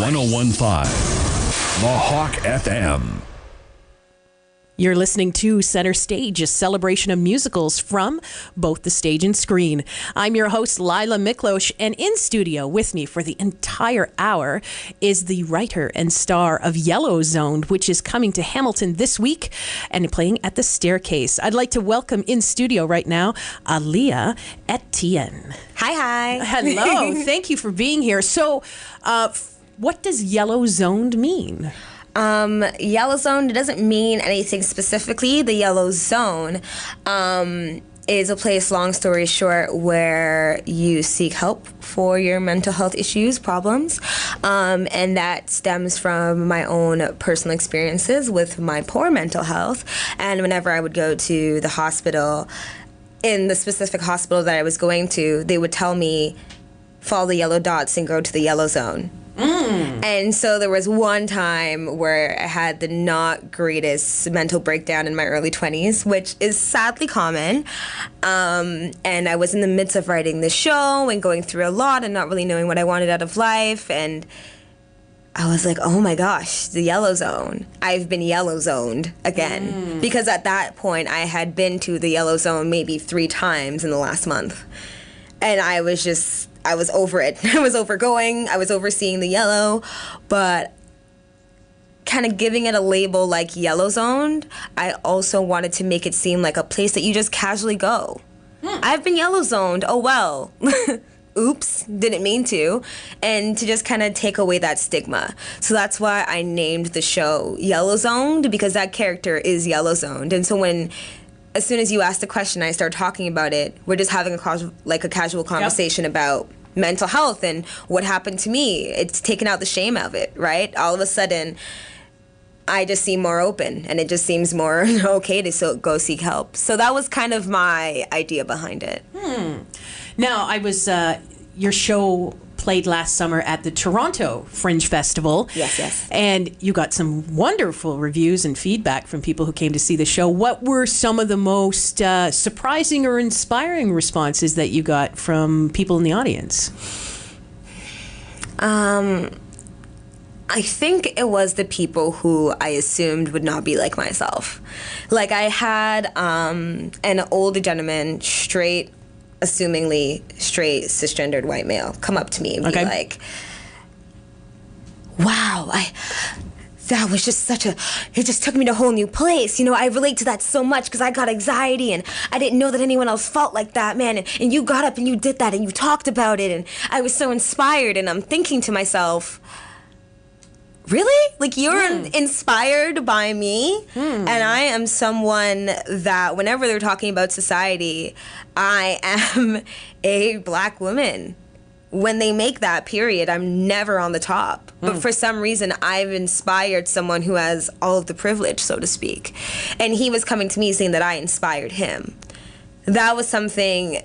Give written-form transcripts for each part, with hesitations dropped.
101.5 The Hawk FM. You're listening to Center Stage, a celebration of musicals from both the stage and screen. I'm your host, Lyla Miklos, and in studio with me for the entire hour is the writer and star of YellowZoned, which is coming to Hamilton this week and playing at the Staircase. I'd like to welcome in studio right now, Alia Ettienne. Hi. Hello. Thank you for being here. So, what does YellowZoned mean? YellowZoned doesn't mean anything specifically. The Yellow Zone is a place, long story short, where you seek help for your mental health issues, problems, and that stems from my own personal experiences with my poor mental health. And whenever I would go to the hospital, in the specific hospital that I was going to, they would tell me, follow the yellow dots and go to the Yellow Zone. And so there was one time where I had the not greatest mental breakdown in my early 20s, which is sadly common. And I was in the midst of writing the show and going through a lot and not really knowing what I wanted out of life. And I was like, oh my gosh, the Yellow Zone. I've been Yellow Zoned again. Because at that point, I had been to the Yellow Zone maybe 3 times in the last month. And I was over it. I was overgoing. I was overseeing the yellow. But kind of giving it a label like YellowZoned, I also wanted to make it seem like a place that you just casually go. I've been YellowZoned. Oh, well. Oops, didn't mean to. And to just kind of take away that stigma. So that's why I named the show YellowZoned, because that character is YellowZoned. And so as soon as you ask the question, I start talking about it. We're just having a casual conversation about mental health and what happened to me. It's taken out the shame of it, right? All of a sudden, I just seem more open, and it just seems more okay to go seek help. So that was kind of my idea behind it. Now, your show played last summer at the Toronto Fringe Festival. Yes. And you got some wonderful reviews and feedback from people who came to see the show. What were some of the most surprising or inspiring responses that you got from people in the audience? I think it was the people who I assumed would not be like myself. Like, I had an older gentleman, assumingly straight, cisgendered white male, come up to me and be like, wow, that was just it just took me to a whole new place. You know, I relate to that so much because I got anxiety and I didn't know that anyone else felt like that, man. And you got up and you did that and you talked about it and I was so inspired. And I'm thinking to myself, really? Like, you're inspired by me? And I am someone that whenever they're talking about society, I am a black woman. When they make that period, I'm never on the top. But for some reason, I've inspired someone who has all of the privilege, so to speak. And he was coming to me saying that I inspired him. That was something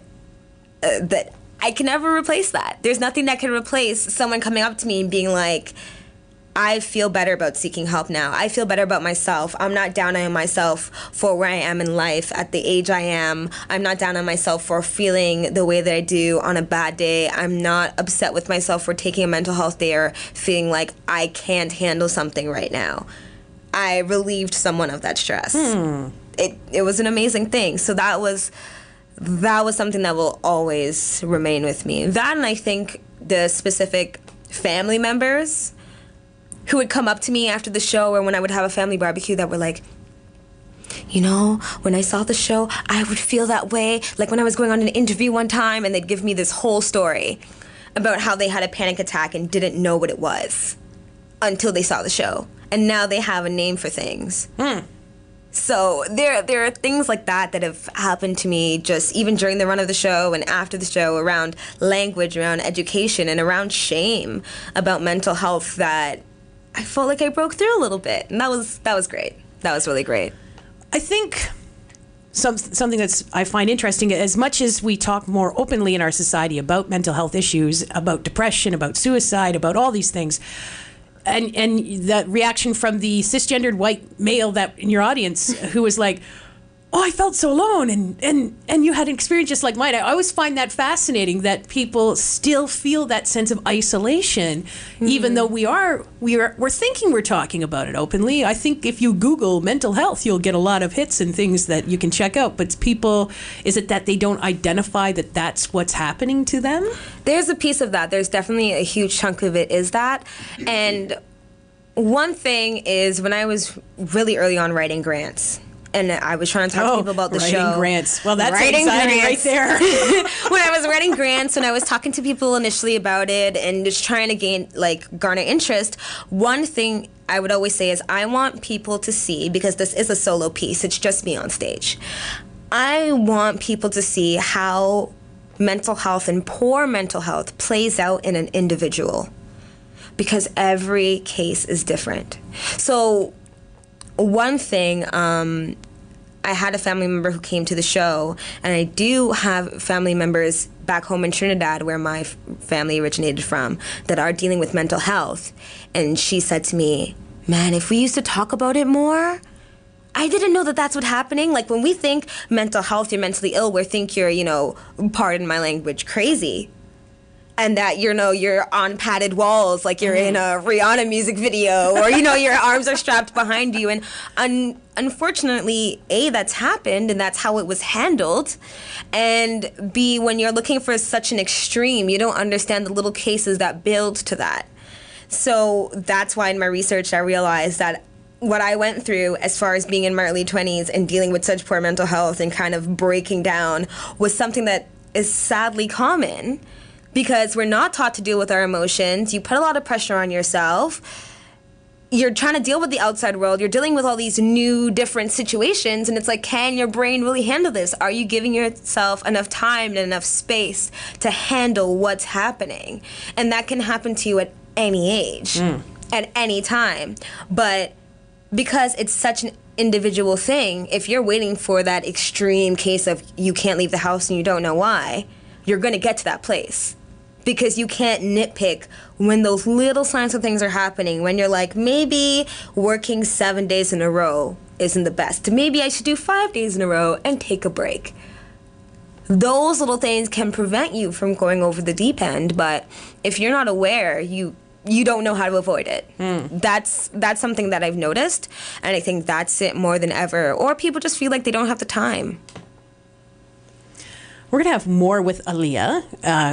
that I can never replace that. There's nothing that can replace someone coming up to me and being like, I feel better about seeking help now. I feel better about myself. I'm not down on myself for where I am in life at the age I am. I'm not down on myself for feeling the way that I do on a bad day. I'm not upset with myself for taking a mental health day or feeling like I can't handle something right now. I relieved someone of that stress. It was an amazing thing. So that was something that will always remain with me. That, and I think the specific family members who would come up to me after the show or when I would have a family barbecue that were like, you know, when I saw the show, I would feel that way. Like when I was going on an interview one time and they'd give me this whole story about how they had a panic attack and didn't know what it was until they saw the show. And now they have a name for things. So there are things like that have happened to me just even during the run of the show and after the show around language, around education, and around shame about mental health that I felt like I broke through a little bit. And that was great. That was really great. I think something I find interesting, as much as we talk more openly in our society about mental health issues, about depression, about suicide, about all these things, and the reaction from the cisgendered white male that in your audience who was like, oh, I felt so alone, and you had an experience just like mine. I always find that fascinating that people still feel that sense of isolation, even though we're thinking we're talking about it openly. I think if you Google mental health, you'll get a lot of hits and things that you can check out. But people, is it that they don't identify that that's what's happening to them? There's a piece of that. There's definitely a huge chunk of it is that, and one thing is when I was really early on writing grants. And I was trying to talk to people about the show. Writing grants. Well, that's exciting right there. When I was writing grants, when I was talking to people initially about it and just trying to garner interest, one thing I would always say is I want people to see, because this is a solo piece, it's just me on stage. I want people to see how mental health and poor mental health plays out in an individual, because every case is different. So one thing, I had a family member who came to the show, and I do have family members back home in Trinidad, where my family originated from, that are dealing with mental health. And she said to me, man, if we used to talk about it more, I didn't know that that's what's happening. Like, when we think mental health, you're mentally ill, we think you're, pardon my language, crazy. And that, you're on padded walls, like you're in a Rihanna music video, or, your arms are strapped behind you. And unfortunately, A, that's happened, and that's how it was handled. And B, when you're looking for such an extreme, you don't understand the little cases that build to that. So that's why in my research, I realized that what I went through as far as being in my early 20s and dealing with such poor mental health and kind of breaking down was something that is sadly common. Because we're not taught to deal with our emotions. You put a lot of pressure on yourself. You're trying to deal with the outside world. You're dealing with all these new, different situations. And it's like, can your brain really handle this? Are you giving yourself enough time and enough space to handle what's happening? And that can happen to you at any age, at any time. But because it's such an individual thing, if you're waiting for that extreme case of you can't leave the house and you don't know why, you're going to get to that place. Because you can't nitpick when those little signs of things are happening, when you're like, maybe working 7 days in a row isn't the best. Maybe I should do 5 days in a row and take a break. Those little things can prevent you from going over the deep end, but if you're not aware, you don't know how to avoid it. That's something that I've noticed, and I think that's it more than ever. Or people just feel like they don't have the time. We're going to have more with Alia,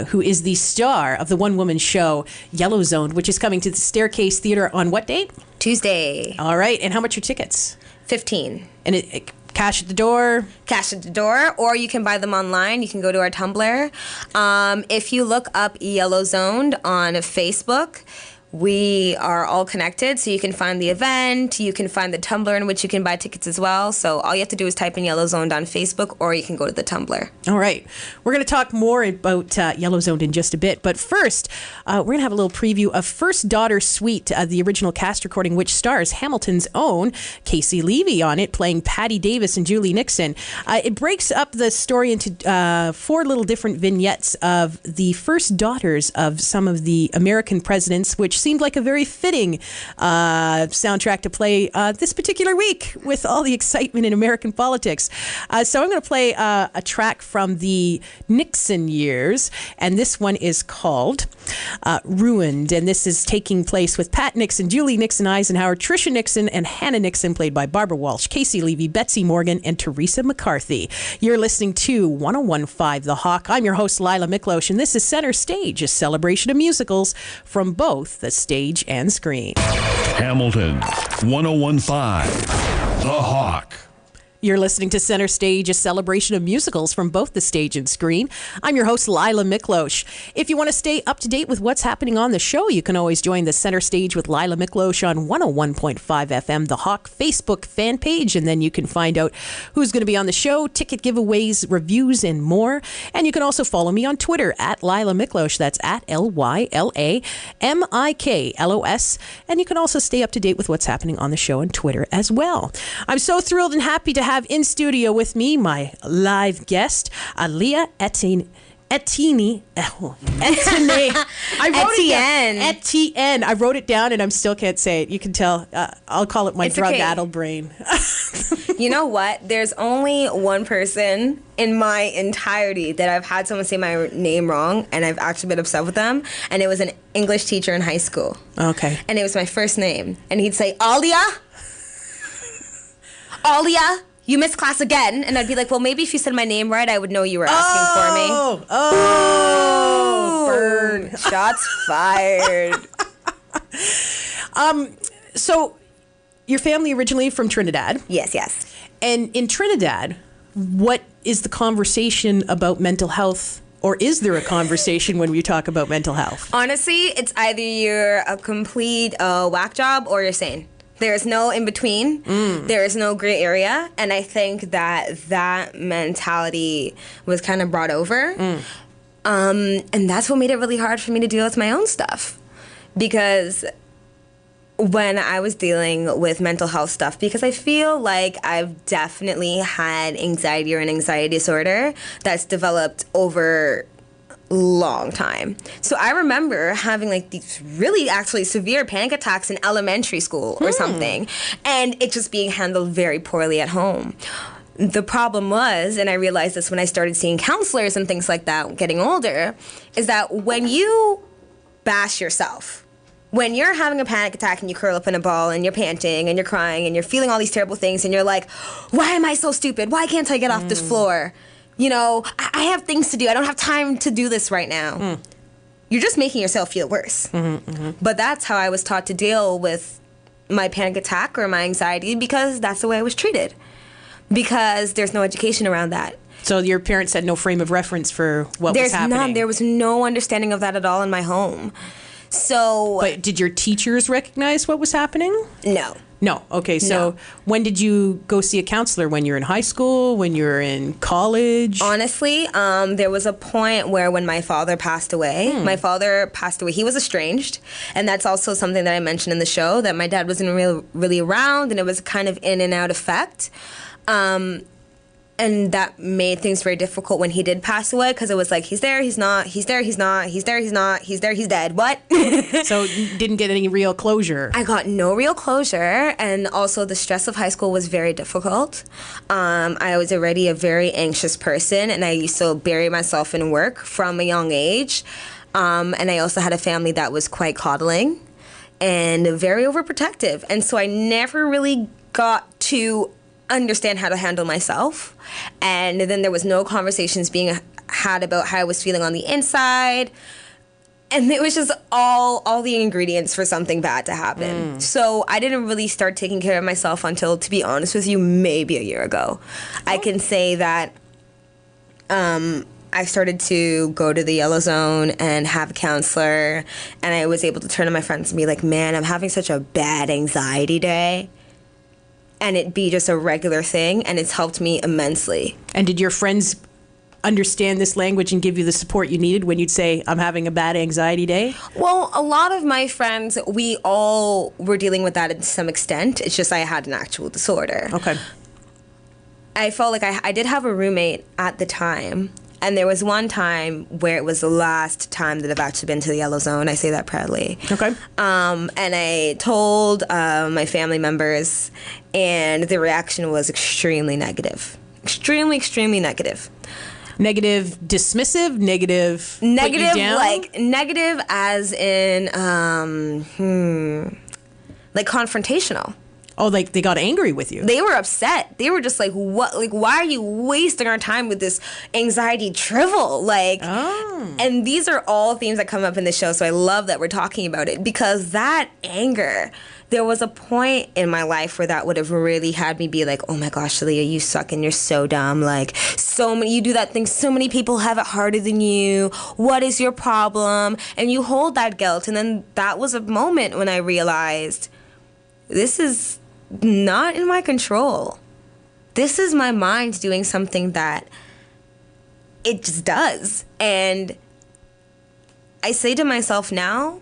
who is the star of the one-woman show YellowZoned, which is coming to the Staircase Theater on what date? Tuesday. All right. And how much are tickets? $15. And cash at the door? Cash at the door, or you can buy them online. You can go to our Tumblr. If you look up YellowZoned on Facebook, we are all connected, so you can find the event, you can find the Tumblr in which you can buy tickets as well. So all you have to do is type in YellowZoned on Facebook, or you can go to the Tumblr. All right. We're going to talk more about YellowZoned in just a bit. But first, we're going to have a little preview of First Daughter Suite, the original cast recording, which stars Hamilton's own Casey Levy on it, playing Patty Davis and Julie Nixon. It breaks up the story into 4 little different vignettes of the first daughters of some of the American presidents, which seemed like a very fitting soundtrack to play this particular week with all the excitement in American politics. So I'm going to play a track from the Nixon years, and this one is called Ruined, and this is taking place with Pat Nixon, Julie Nixon Eisenhower, Tricia Nixon, and Hannah Nixon, played by Barbara Walsh, Casey Levy, Betsy Morgan, and Teresa McCarthy. You're listening to 101.5 The Hawk. I'm your host, Lyla Miklos, and this is Center Stage, a celebration of musicals from both the stage and screen. Hamilton, 101.5 The Hawk. You're listening to Center Stage, a celebration of musicals from both the stage and screen. I'm your host, Lyla Miklos. If you want to stay up to date with what's happening on the show, you can always join the Center Stage with Lyla Miklos on 101.5 FM, The Hawk Facebook fan page, and then you can find out who's going to be on the show, ticket giveaways, reviews, and more. And you can also follow me on Twitter at Lyla Miklos. That's at LYLAMIKLOS. And you can also stay up to date with what's happening on the show on Twitter as well. I'm so thrilled and happy to have in studio with me my live guest, Alia Ettienne. Ettienne. Ettienne. I wrote Ettienne. it down. Ettienne. I wrote it down and I still can't say it. You can tell. I'll call it my drug-addled brain. You know what? There's only one person in my entirety that I've had someone say my name wrong, and I've actually been upset with them, and it was an English teacher in high school. Okay. And it was my first name, and he'd say, Alia? Alia? You missed class again. And I'd be like, well, maybe if you said my name right, I would know you were asking for me. Oh, burn. Shots fired. So, your family originally from Trinidad. Yes. And in Trinidad, what is the conversation about mental health? Or is there a conversation when we talk about mental health? Honestly, it's either you're a complete whack job or you're sane. There's no in between. There is no gray area. And I think that mentality was kind of brought over. And that's what made it really hard for me to deal with my own stuff. Because when I was dealing with mental health stuff, because I feel like I've definitely had anxiety or an anxiety disorder that's developed over long time. So I remember having like these really actually severe panic attacks in elementary school or something, and it just being handled very poorly at home. The problem was, and I realized this when I started seeing counselors and things like that getting older, is that when you bash yourself, when you're having a panic attack and you curl up in a ball and you're panting and you're crying and you're feeling all these terrible things and you're like, why am I so stupid? Why can't I get off this floor? You know, I have things to do. I don't have time to do this right now. You're just making yourself feel worse. But that's how I was taught to deal with my panic attack or my anxiety, because that's the way I was treated. Because there's no education around that. So your parents had no frame of reference for what was happening? None. There was no understanding of that at all in my home. So... But did your teachers recognize what was happening? No. No. Okay. So when did you go see a counselor? When you're in high school? When you're in college? Honestly, there was a point where when my father passed away, he was estranged. And that's also something that I mentioned in the show, that my dad wasn't really around, and it was kind of in and out effect. And that made things very difficult when he did pass away, because it was like, he's there, he's not, he's there, he's not, he's there, he's not, he's there, he's dead. What? So you didn't get any real closure. I got no real closure, and also the stress of high school was very difficult. I was already a very anxious person, and I used to bury myself in work from a young age. And I also had a family that was quite coddling and very overprotective. And so I never really got to understand how to handle myself. And then there was no conversations being had about how I was feeling on the inside. And it was just all the ingredients for something bad to happen. So I didn't really start taking care of myself until, to be honest with you, maybe a year ago. I can say that I started to go to the Yellow Zone and have a counselor, and I was able to turn to my friends and be like, man, I'm having such a bad anxiety day. And it be just a regular thing, and it's helped me immensely. And did your friends understand this language and give you the support you needed when you'd say, I'm having a bad anxiety day? Well, a lot of my friends, we all were dealing with that to some extent. It's just I had an actual disorder. Okay. I felt like I did have a roommate at the time, and there was one time where it was the last time that I've actually been to the Yellow Zone. I say that proudly. Okay. And I told my family members, and the reaction was extremely negative. Extremely negative. Negative, dismissive, negative, Negative, put you down? like, negative as in, like, confrontational. Oh, like they got angry with you. They were upset. They were just like, "What? Like, why are you wasting our time with this anxiety drivel?" Like, and these are all themes that come up in the show. So I love that we're talking about it, because that anger. There was a point in my life where that would have really had me be like, "Oh my gosh, Alia, you suck and you're so dumb. Like, you do that thing. So many people have it harder than you. What is your problem?" And you hold that guilt. And then that was a moment when I realized, this is not in my control. This is my mind doing something that it just does. And I say to myself now,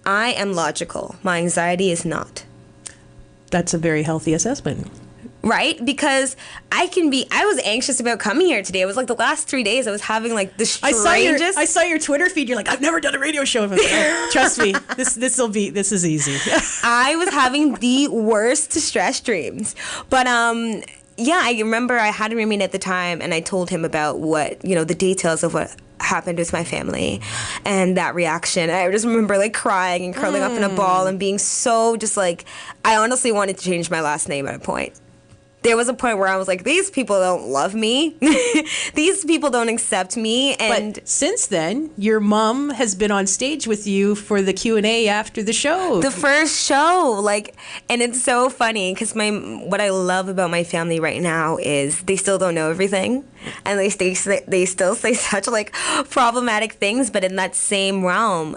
I am logical. My anxiety is not. That's a very healthy assessment. right? Because I was anxious about coming here today. It was like the last 3 days I was having like the strangest. I saw your Twitter feed. You're like, I've never done a radio show. Trust me, this is easy. I was having the worst stress dreams. But yeah, I remember I had a roommate at the time, and I told him about what, the details of what happened with my family and that reaction. I just remember like crying and curling up in a ball and being so just like, I honestly wanted to change my last name at a point. There was a point where I was like, these people don't love me. These people don't accept me. And but since then, your mom has been on stage with you for the Q&A after the show. The first show, and it's so funny because what I love about my family right now is they still don't know everything, and they still say such like problematic things. But in that same realm,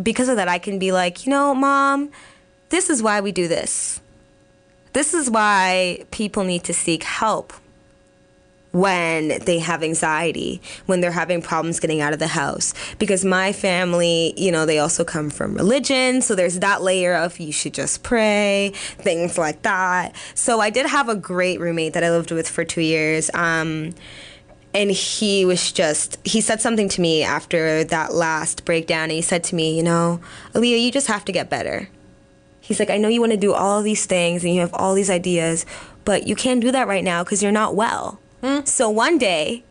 because of that, I can be like, Mom, this is why we do this. This is why people need to seek help when they have anxiety, when they're having problems getting out of the house. Because my family, they also come from religion, so there's that layer of you should just pray, things like that. So I did have a great roommate that I lived with for 2 years. And he said something to me after that last breakdown. And he said to me, Alia, you just have to get better. He's like, I know you want to do all these things and you have all these ideas, but you can't do that right now because you're not well. So one day,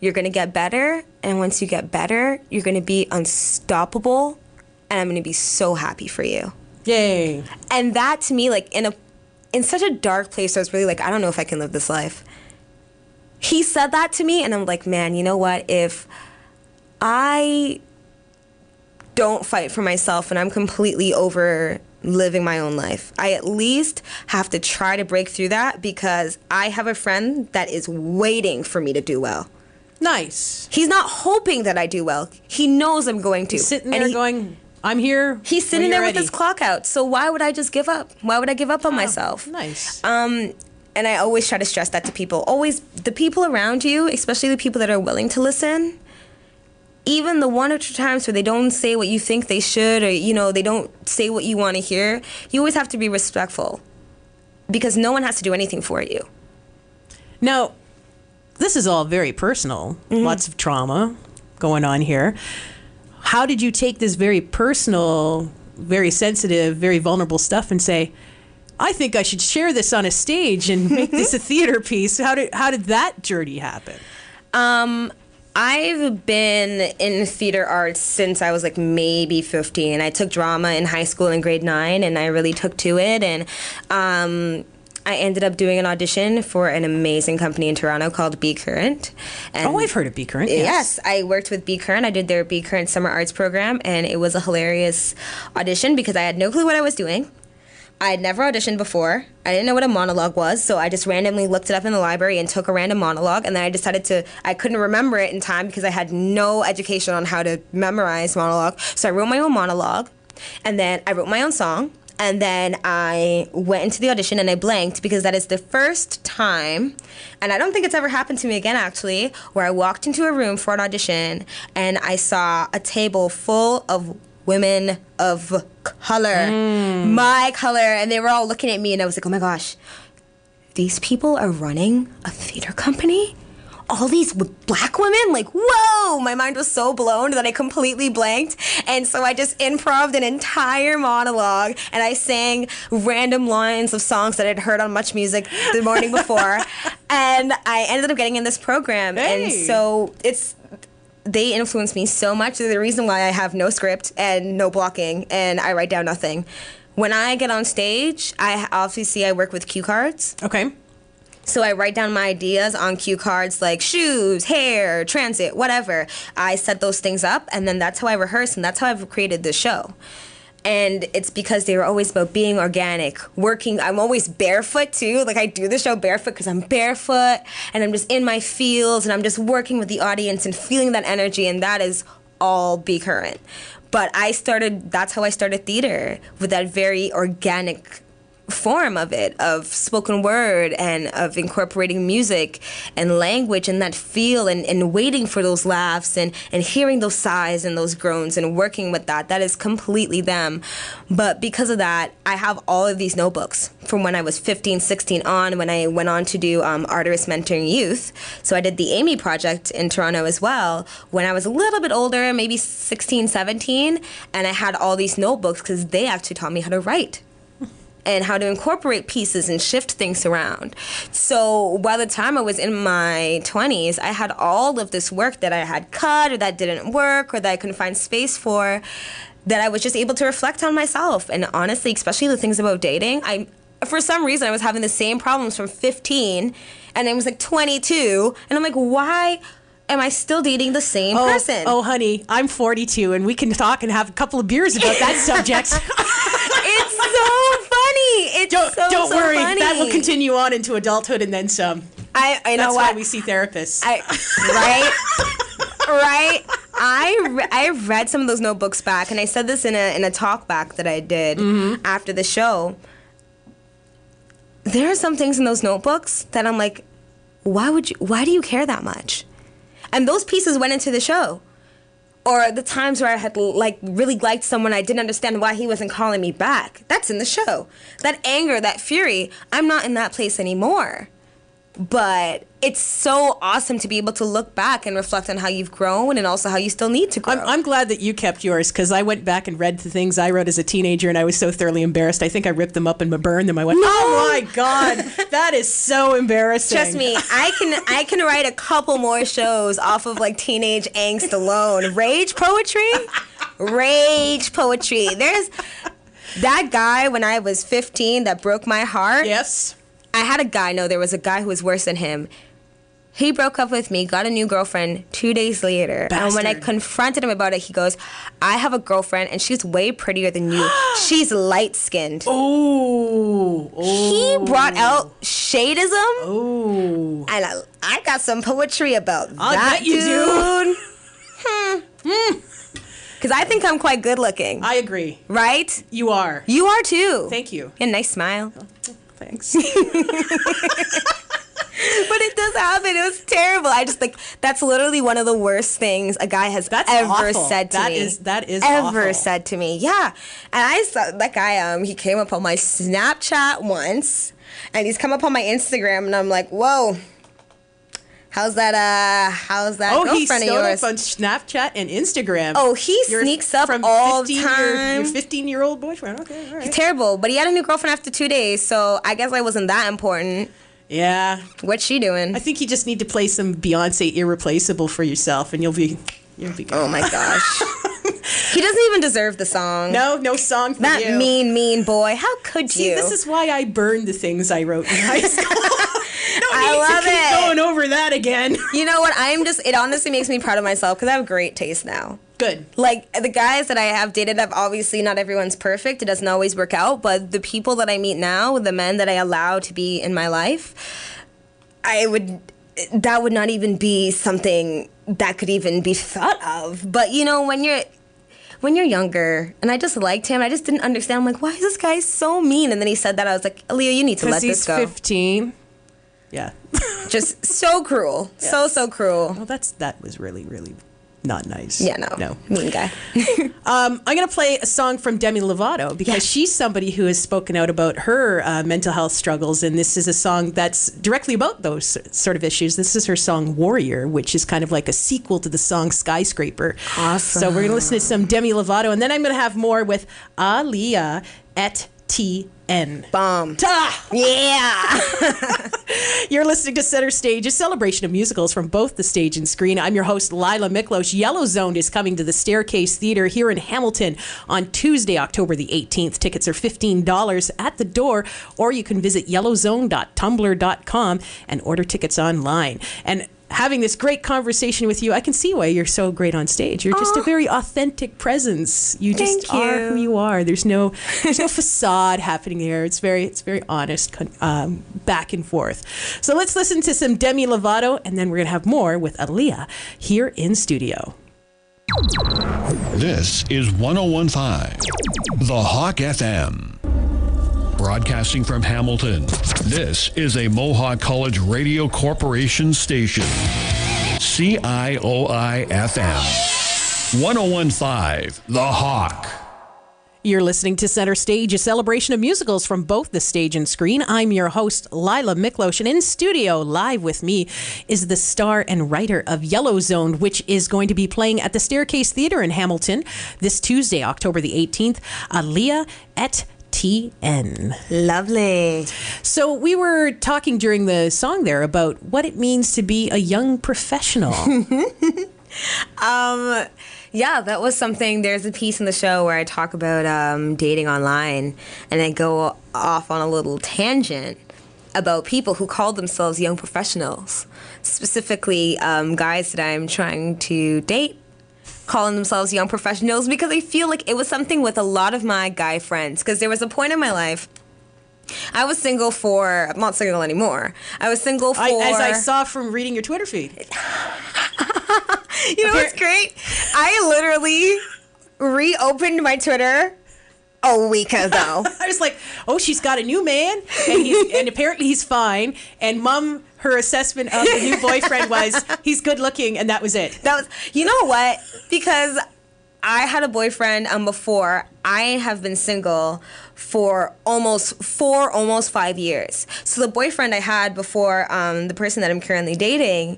you're going to get better, and once you get better, you're going to be unstoppable, and I'm going to be so happy for you. Yay. And that to me, like in such a dark place, I was really like, I don't know if I can live this life. He said that to me, and I'm like, man, you know what? If I don't fight for myself and I'm completely over living my own life, I at least have to try to break through that, because I have a friend that is waiting for me to do well. Nice. He's not hoping that I do well. He knows I'm going to. He's sitting there going, I'm here. He's sitting there with his clock out. So why would I just give up? Why would I give up on myself? Nice. And I always try to stress that to people. Always, the people around you, especially the people that are willing to listen, even the one or two times where they don't say what you think they should, or, they don't say what you want to hear, you always have to be respectful, because no one has to do anything for you. Now, this is all very personal. Lots of trauma going on here. How did you take this very personal, very sensitive, very vulnerable stuff and say, I think I should share this on a stage and make this a theater piece? How did that journey happen? I've been in theater arts since I was like maybe 15. I took drama in high school in grade 9, and I really took to it. And I ended up doing an audition for an amazing company in Toronto called Be Current. And I've heard of Be Current. Yes, I worked with Be Current. I did their Be Current Summer Arts program, and it was a hilarious audition because I had no clue what I was doing. I had never auditioned before. I didn't know what a monologue was, so I just randomly looked it up in the library and took a random monologue, and then I decided I couldn't remember it in time because I had no education on how to memorize monologue. So I wrote my own monologue, and then I wrote my own song, and then I went into the audition and I blanked because that is the first time, and I don't think it's ever happened to me again actually, where I walked into a room for an audition and I saw a table full of women of color, my color, and they were all looking at me, and I was like, oh my gosh, these people are running a theater company? All these black women? Like, whoa! My mind was so blown that I completely blanked, and so I just improv'd an entire monologue, and I sang random lines of songs that I'd heard on Much Music the morning before, and I ended up getting in this program, and so they influenced me so much. They're the reason why I have no script and no blocking, and I write down nothing. When I get on stage, I work with cue cards. Okay. So I write down my ideas on cue cards, like shoes, hair, transit, whatever. I set those things up, and then that's how I rehearse, and that's how I've created the show. And it's because they were always about being organic, working. I'm always barefoot, too. Like, I do the show barefoot because I'm barefoot, and I'm just in my fields, and I'm just working with the audience and feeling that energy, and that is all Be Current. But that's how I started theater, with that very organic form of it, of spoken word and of incorporating music and language and that feel and waiting for those laughs and hearing those sighs and those groans and working with that. That is completely them. But because of that, I have all of these notebooks from when I was 15, 16 on, when I went on to do artist mentoring youth. So I did the Amy Project in Toronto as well when I was a little bit older, maybe 16, 17, and I had all these notebooks because they actually taught me how to write and how to incorporate pieces and shift things around. So by the time I was in my 20s, I had all of this work that I had cut or that didn't work or that I couldn't find space for, that I was just able to reflect on myself. And honestly, especially the things about dating, for some reason, I was having the same problems from 15, and I was like 22, and I'm like, why am I still dating the same person? Oh, honey, I'm 42, and we can talk and have a couple of beers about that subject. It's so funny. Don't worry. Funny. That will continue on into adulthood and then some. I know That's what? why we see therapists. Right? Right? I read some of those notebooks back, and I said this in a talk back that I did after the show. There are some things in those notebooks that I'm like, why do you care that much? And those pieces went into the show. Or the times where I had really liked someone, I didn't understand why he wasn't calling me back. That's in the show. That anger, that fury, I'm not in that place anymore. But it's so awesome to be able to look back and reflect on how you've grown and also how you still need to grow. I'm glad that you kept yours, because I went back and read the things I wrote as a teenager, and I was so thoroughly embarrassed. I think I ripped them up and burned them. I went, oh my God, that is so embarrassing. Trust me, I can write a couple more shows off of teenage angst alone. Rage poetry. There's that guy when I was 15 that broke my heart. Yes. I had a guy, there was a guy who was worse than him. He broke up with me, got a new girlfriend 2 days later. Bastard. And when I confronted him about it, he goes, I have a girlfriend and she's way prettier than you. She's light-skinned. Oh. He brought out shadeism. Oh. And I got some poetry about I'll that, bet you dude. Because I think I'm quite good looking. I agree. Right? You are. You are too. Thank you. A nice smile. Thanks. But it does happen. It was terrible. I just that's literally one of the worst things a guy has ever awful. said to me. That is ever awful. said to me. Yeah. And I saw that guy, he came up on my Snapchat once, and he's come up on my Instagram, and I'm like, whoa. How's that girlfriend of yours? Up on Snapchat and Instagram. Oh, he sneaks up all the time. Your 15-year-old boyfriend. Okay, all right. He's terrible, but he had a new girlfriend after 2 days, so I guess I wasn't that important. Yeah. What's she doing? I think you just need to play some Beyonce Irreplaceable for yourself, and you'll be good. Oh my gosh. He doesn't even deserve the song. No song for that you. mean boy. How could you? See, this is why I burned the things I wrote in high school. I love it. Going over that again. You know what? It honestly makes me proud of myself because I have great taste now. Good. The guys that I have dated, obviously not everyone's perfect. It doesn't always work out. But the people that I meet now, the men that I allow to be in my life, that would not even be something that could even be thought of. But, when you're younger, and I just liked him, I just didn't understand. I'm like, why is this guy so mean? And then he said that. I was like, Alia, you need to let this go. Because he's 15. Yeah. Just so cruel. Yes. So cruel. Well, that was really, really not nice. Yeah, no. Mean guy. I'm going to play a song from Demi Lovato because she's somebody who has spoken out about her mental health struggles, and this is a song that's directly about those sort of issues. This is her song Warrior, which is kind of like a sequel to the song Skyscraper. Awesome. So we're going to listen to some Demi Lovato, and then I'm going to have more with Alia Ettienne. Bomb. Ta! Yeah. You're listening to Center Stage, a celebration of musicals from both the stage and screen. I'm your host, Lyla Miklos. YellowZoned is coming to the Staircase Theater here in Hamilton on Tuesday, October the 18th. Tickets are $15 at the door, or you can visit yellowzone.tumblr.com and order tickets online. And having this great conversation with you, I can see why you're so great on stage. You're just a very authentic presence. You just are who you are. There's no facade happening here. It's very honest, back and forth. So let's listen to some Demi Lovato, and then we're going to have more with Alia here in studio. This is 101.5, The Hawk FM. Broadcasting from Hamilton, this is a Mohawk College Radio Corporation station. CIOI-FM. 1015, The Hawk. You're listening to Center Stage, a celebration of musicals from both the stage and screen. I'm your host, Lyla Miklos, and in studio, live with me, is the star and writer of YellowZoned, which is going to be playing at the Staircase Theatre in Hamilton this Tuesday, October the 18th. Alia Ettienne. Lovely. So we were talking during the song there about what it means to be a young professional. Yeah, that was something. There's a piece in the show where I talk about dating online, and I go off on a little tangent about people who call themselves young professionals, specifically guys that I'm trying to date, calling themselves young professionals, because I feel like it was something with a lot of my guy friends, because there was a point in my life I was single for, I'm not single anymore. I was single for... As I saw from reading your Twitter feed. You know what's great? I literally reopened my Twitter a week ago. I was like, oh, she's got a new man, and apparently he's fine. And Mom, her assessment of the new boyfriend was, he's good looking, and that was it. You know what? Because I had a boyfriend before. I have been single for almost 5 years. So the boyfriend I had before, the person that I'm currently dating,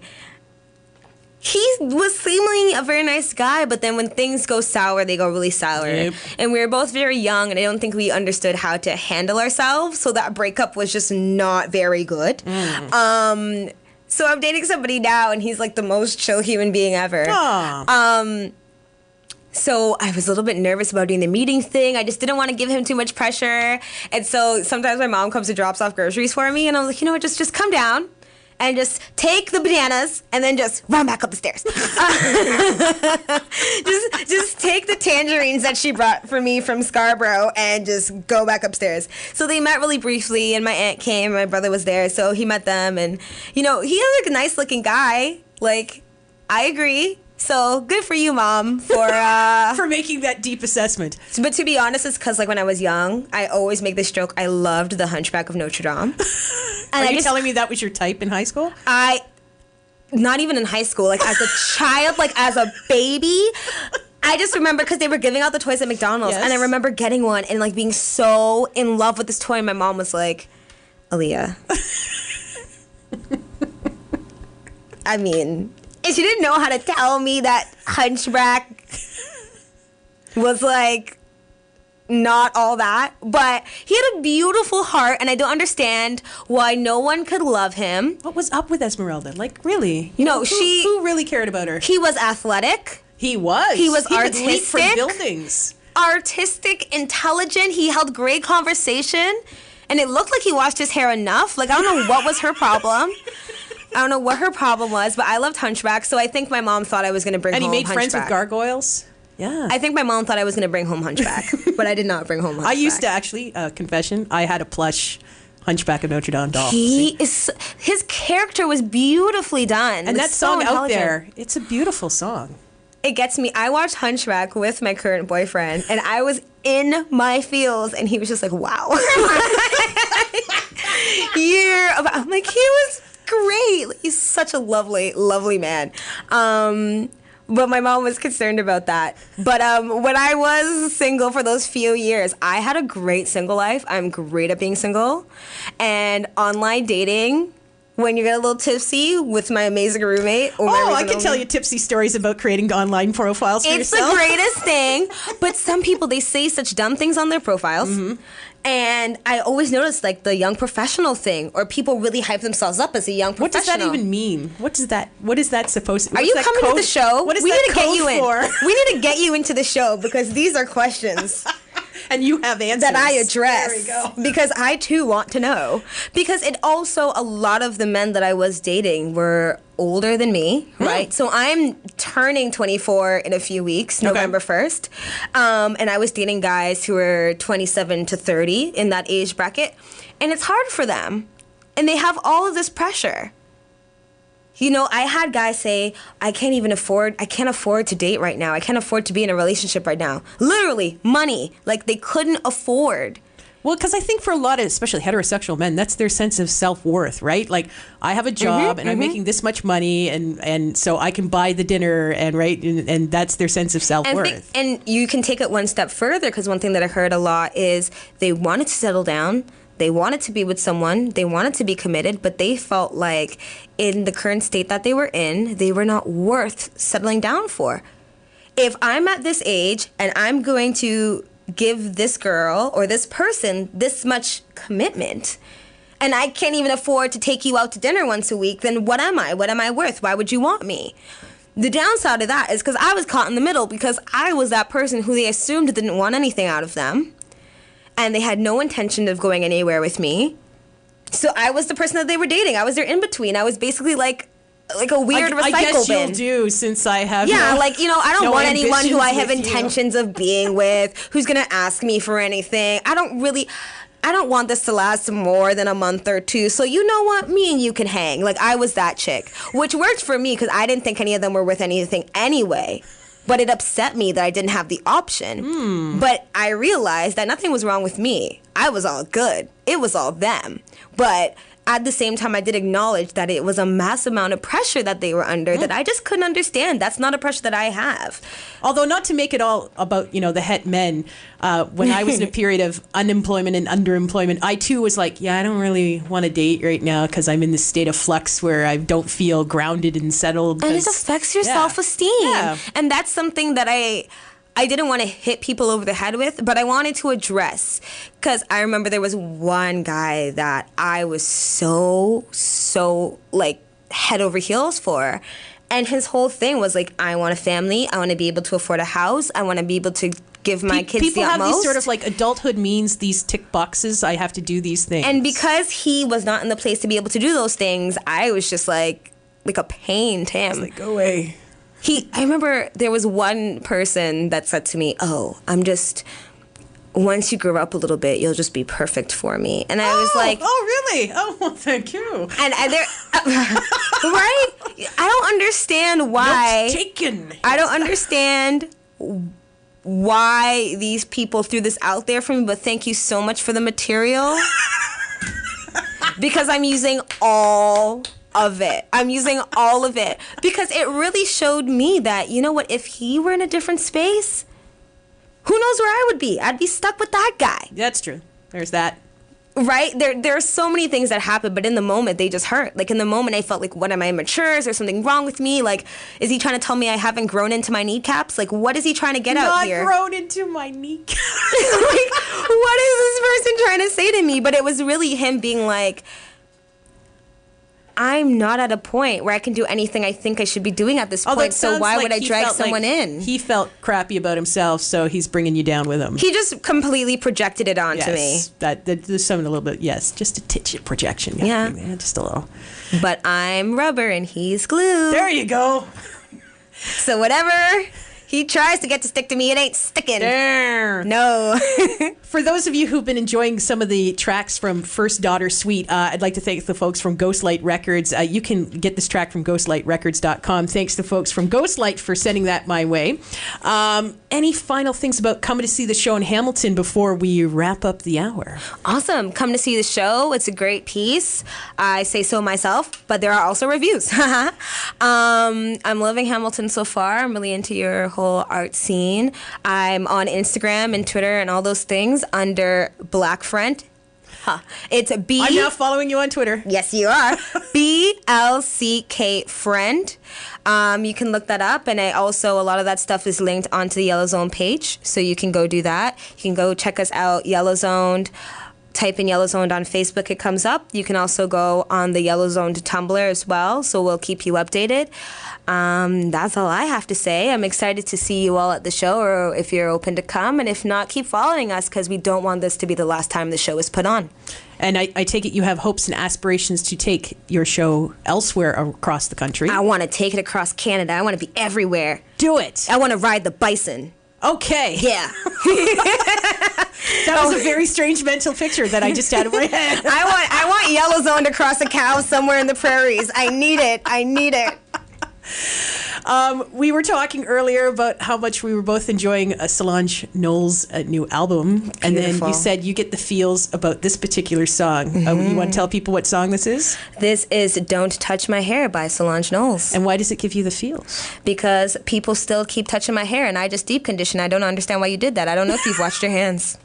he was seemingly a very nice guy, but then when things go sour, they go really sour. Yep. And we were both very young, and I don't think we understood how to handle ourselves, so that breakup was just not very good. So I'm dating somebody now, and he's like the most chill human being ever. So I was a little bit nervous about doing the meeting thing. I just didn't want to give him too much pressure. And so sometimes my mom comes and drops off groceries for me, and I was like, you know what, just come down and just take the bananas and then just run back up the stairs. just take the tangerines that she brought for me from Scarborough and just go back upstairs. So they met really briefly, and my aunt came, my brother was there, so he met them, and he was like a nice looking guy. Like, I agree. So good for you, Mom, for for making that deep assessment. But to be honest, it's because like when I was young, I always make this joke. I loved The Hunchback of Notre Dame. And Are you telling me that was your type in high school? Not even in high school. Like as a child, like as a baby. I just remember because they were giving out the toys at McDonald's, and I remember getting one and like being so in love with this toy. And my mom was like, "Alia." I mean. And she didn't know how to tell me that Hunchback was like not all that, but he had a beautiful heart, and I don't understand why no one could love him. What was up with Esmeralda? Like, really? Who really cared about her? He was athletic. He was. He was He artistic. could leap from buildings. Artistic, intelligent. He held great conversation, and it looked like he washed his hair enough. Like, I don't know what was her problem. I don't know what her problem was, but I loved Hunchback, so I think my mom thought I was going to bring home Hunchback. And he made friends with gargoyles? Yeah. I think my mom thought I was going to bring home Hunchback, but I did not bring home Hunchback. I used to actually, confession, I had a plush Hunchback of Notre Dame doll. His character was beautifully done. And that song Out There, it's a beautiful song. It gets me. I watched Hunchback with my current boyfriend, and I was in my feels, and he was just like, wow. I'm like, he was great. He's such a lovely, lovely man. But my mom was concerned about that. But when I was single for those few years, I had a great single life. I'm great at being single. And online dating, when you get a little tipsy with my amazing roommate. I can tell you tipsy stories about creating online profiles for yourself. It's the greatest thing. But some people, they say such dumb things on their profiles. Mm-hmm. And I always notice like the young professional thing, or people really hype themselves up as a young professional. What does that even mean? What is that supposed to? Are you coming to the show? What is we that need to get you for? in. We need to get you into the show because these are questions. And you have answers that I address. There we go. Because I too want to know. Because it also, a lot of the men that I was dating were older than me, right? So I'm turning 24 in a few weeks, November 1st. And I was dating guys who were 27 to 30 in that age bracket. And it's hard for them. And they have all of this pressure. You know, I had guys say, I can't afford to date right now. I can't afford to be in a relationship right now. Literally, money. Like, they couldn't afford Well, because I think for a lot of, especially heterosexual men, that's their sense of self-worth, right? Like, I have a job and I'm making this much money, and so I can buy the dinner, and that's their sense of self-worth. And you can take it one step further, because one thing that I heard a lot is they wanted to settle down, they wanted to be with someone, they wanted to be committed, but they felt like in the current state that they were in, they were not worth settling down for. If I'm at this age and I'm going to give this girl or this person this much commitment, and I can't even afford to take you out to dinner once a week, then what am I? What am I worth? Why would you want me? The downside of that is because I was caught in the middle, because I was that person who they assumed didn't want anything out of them, and they had no intention of going anywhere with me. So I was the person that they were dating. I was their in-between. I was basically like a weird recycle bin. I guess you'll do, since I have I don't want anyone who I have intentions of being with, who's going to ask me for anything. I don't want this to last more than a month or two. So you know what? Me and you can hang. Like, I was that chick, which worked for me because I didn't think any of them were worth anything anyway. But it upset me that I didn't have the option. But I realized that nothing was wrong with me. I was all good. It was all them. But at the same time, I did acknowledge that it was a mass amount of pressure that they were under that I just couldn't understand. That's not a pressure that I have. Although, not to make it all about, the het men, when I was in a period of unemployment and underemployment, I too was like, I don't really want to date right now because I'm in this state of flux where I don't feel grounded and settled. And it affects your self-esteem. Yeah. And that's something that I didn't want to hit people over the head with, but I wanted to address, because I remember there was one guy that I was so like head over heels for, and his whole thing was like, I want a family, I want to be able to afford a house, I want to be able to give my kids people the utmost. People have these sort of like adulthood means these tick boxes, I have to do these things. And because he was not in the place to be able to do those things, I was just like a pain to him. It's like, go away. I remember there was one person that said to me, once you grow up a little bit, you'll just be perfect for me. And I was like... Oh, really? Oh, well, thank you. And there... right? I don't understand why... Note taken. I don't understand why these people threw this out there for me, but thank you so much for the material. Because I'm using all of it. I'm using all of it. Because it really showed me that, you know what, if he were in a different space, who knows where I would be? I'd be stuck with that guy. That's true. There's that. Right? There are so many things that happen, but in the moment, they just hurt. Like, in the moment, I felt like, what, am I immature? Is there something wrong with me? Like, is he trying to tell me I haven't grown into my kneecaps? Like, what is he trying to get out here? Not grown into my kneecaps. Like, what is this person trying to say to me? But it was really him being like, I'm not at a point where I can do anything I think I should be doing at this point, so why would I drag someone in? He felt crappy about himself, so he's bringing you down with him. He just completely projected it onto me. There's something a little bit, just a titch of projection. Yeah. Just a little. But I'm rubber and he's glue. There you go. So whatever he tries to get to stick to me, it ain't sticking. There. No. For those of you who've been enjoying some of the tracks from First Daughter Suite, I'd like to thank the folks from Ghostlight Records. You can get this track from ghostlightrecords.com. Thanks to folks from Ghostlight for sending that my way. Any final things about coming to see the show in Hamilton before we wrap up the hour? Awesome. Come to see the show. It's a great piece. I say so myself, but there are also reviews. I'm loving Hamilton so far. I'm really into your whole art scene. I'm on Instagram and Twitter and all those things under Black Friend. It's B. I'm now following you on Twitter. Yes, you are. BLCK Friend. You can look that up, and a lot of that stuff is linked onto the YellowZoned page, so you can go do that. You can go check us out, YellowZoned. Type in YellowZoned on Facebook, it comes up. You can also go on the YellowZoned Tumblr as well, so we'll keep you updated. That's all I have to say. I'm excited to see you all at the show, or if you're open to come, and if not, keep following us, because we don't want this to be the last time the show is put on. And I take it you have hopes and aspirations to take your show elsewhere across the country. I want to take it across Canada. I want to be everywhere. Do it. I want to ride the bison. Okay. Yeah. That was a very strange mental picture that I just had in my head. I want YellowZoned across a cow somewhere in the prairies. I need it. We were talking earlier about how much we were both enjoying Solange Knowles' new album. And then you said you get the feels about this particular song. You want to tell people what song this is? This is Don't Touch My Hair by Solange Knowles. And why does it give you the feels? Because people still keep touching my hair, and I just deep condition. I don't understand why you did that. I don't know if you've washed your hands.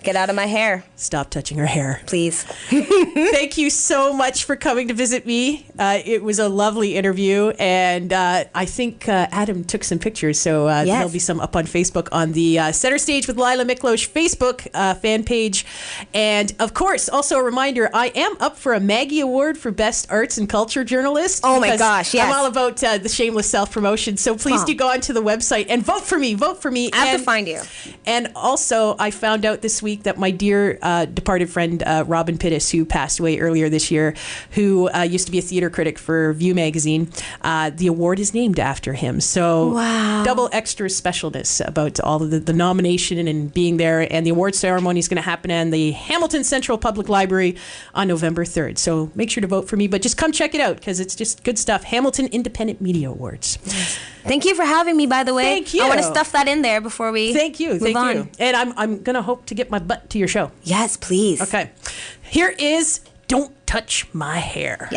Get out of my hair. Stop touching her hair. Please. Thank you so much for coming to visit me. It was a lovely interview, and I think Adam took some pictures, so there'll be some up on Facebook on the Center Stage with Lyla Miklos Facebook fan page. And, of course, also a reminder, I am up for a Maggie Award for Best Arts and Culture Journalist. Oh, my gosh, yes. I'm all about the shameless self-promotion, so please do go onto the website and vote for me. Vote for me. I have to find you. And also, I found out this week that my dear departed friend Robin Pittis, who passed away earlier this year, who used to be a theater critic for View magazine, the award is named after him. So double extra specialness about all of the nomination and being there. And the award ceremony is going to happen in the Hamilton Central Public Library on November 3rd. So make sure to vote for me, but just come check it out because it's just good stuff. Hamilton Independent Media Awards. Thank you for having me, by the way. Thank you. I want to stuff that in there before we Thank you. move on. You. And I'm going to hope to get my butt to your show. Yes, please. Okay. Here is Don't Touch My Hair. Yes.